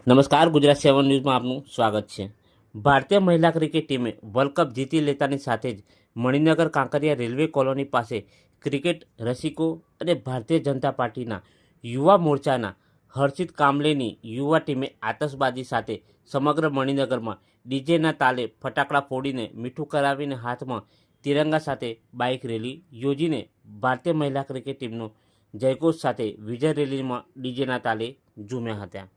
નમસ્કાર, ગુજરાત 7 ન્યૂઝમાં આપનું સ્વાગત છે। ભારતીય મહિલા ક્રિકેટ ટીમે વર્લ્ડ કપ જીતી લેતાની સાથે જ મણિનગર કાંકરિયા રેલવે કોલોની પાસે ક્રિકેટ રસિકો અને ભારતીય જનતા પાર્ટીના યુવા મોરચાના હર્ષિત કામલેની યુવા ટીમે આતશબાજી સાથે સમગ્ર મણિનગરમાં ડીજેના તાલે ફટાકડા ફોડીને મીઠું કરાવીને હાથમાં તિરંગા સાથે બાઇક રેલી યોજીને ભારતીય મહિલા ક્રિકેટ ટીમનો જયઘોષ સાથે વિજય રેલીમાં ડીજેના તાલે ઝૂમ્યા હતા।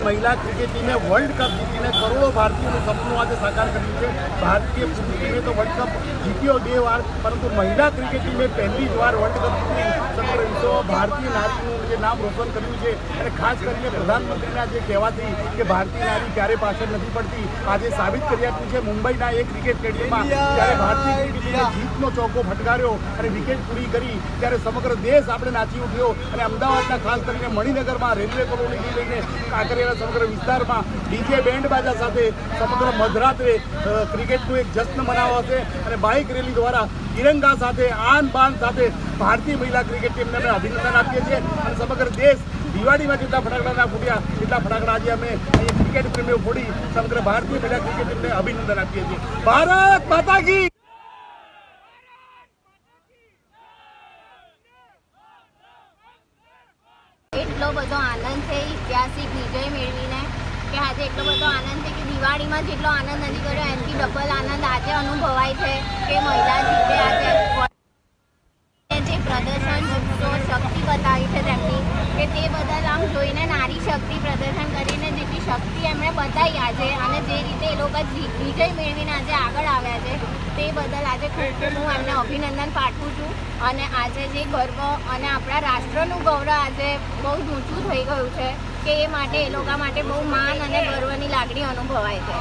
महिला क्रिकेट टीमें वर्ल्ड कप जीतीने करोड़ों भारतीयों सपनों आज साकार કર્યું છે। भारतीय पुरुष टीमें तो वर्ल्ड कप जीत्यो 2 વાર, परंतु महिला क्रिकेट टीमें पहली જ વાર वर्ल्ड कप जीती સમગ્ર વિશ્વમાં ભારતીય નારીનું જે નામ રોશન કર્યું છે। અને ખાસ કરીને પ્રધાનમંત્રીના જે કહેવાથી કે ભારતીય નારી ક્યારે પાછળ નથી પડતી, આજે સાબિત કરી આપ્યું છે। મુંબઈના એક ક્રિકેટ સ્ટેડિયમમાં જ્યારે ભારતીય ક્રિકેટ ટીમે જીતનો ચોકો ફટકાર્યો અને વિકેટ પૂરી કરી ત્યારે સમગ્ર દેશ આપણે નાચી ઉઠ્યો। અને અમદાવાદના ખાસ કરીને મણિનગરમાં રેલવે કોલોનીથી લઈને કાંકરિયા સમગ્ર વિસ્તારમાં ડીજે બેન્ડ બાજા સાથે સમગ્ર મધરાત્રે ક્રિકેટનું એક જશ્ન મનાવાશે અને બાઇક રેલી દ્વારા તિરંગા સાથે આન બાન સાથે ભારતીય મહિલા ક્રિકેટ ટીમને અમે અભિનંદન આપીએ છીએ। અને સમગ્ર દેશ દિવાળીમાં જેટલા ફટાકડા ના ફૂટ્યા એટલા ફટાકડા આજે અમે અહીં ક્રિકેટ પ્રેમીઓ ફોડી સમગ્ર ભારતીય મહિલા ક્રિકેટ ટીમને અભિનંદન આપીએ છીએ। ભારત માતા કી। એટલો બધો આનંદ છે ઐતિહાસિક વિજય મેળવીને કે આજે એટલો બધો આનંદ છે કે દિવાળીમાં જેટલો આનંદ નથી કર્યો એનાથી ડબલ આનંદ આજે અનુભવાય છે કે મહિલા જીતે આજે જે પ્રદર્શન શક્તિ બતાવી છે તેમની કે તે બદલ આમ જોઈને નારી શક્તિ પ્રદર્શન કરીને જેટલી શક્તિ એમણે બતાવી આજે અને જે રીતે એ લોકો વિજય મેળવીને આજે આગળ આવ્યા છે તે બદલ આજે ખૂબ ખૂબ હું એમને અભિનંદન પાઠવું છું। અને આજે જે ગર્વ અને આપણા રાષ્ટ્રનું ગૌરવ આજે બહુ જ ઊંચું થઈ ગયું છે કે એ માટે એ લોકો માટે બહુ માન અને ગર્વની લાગણી અનુભવાય છે।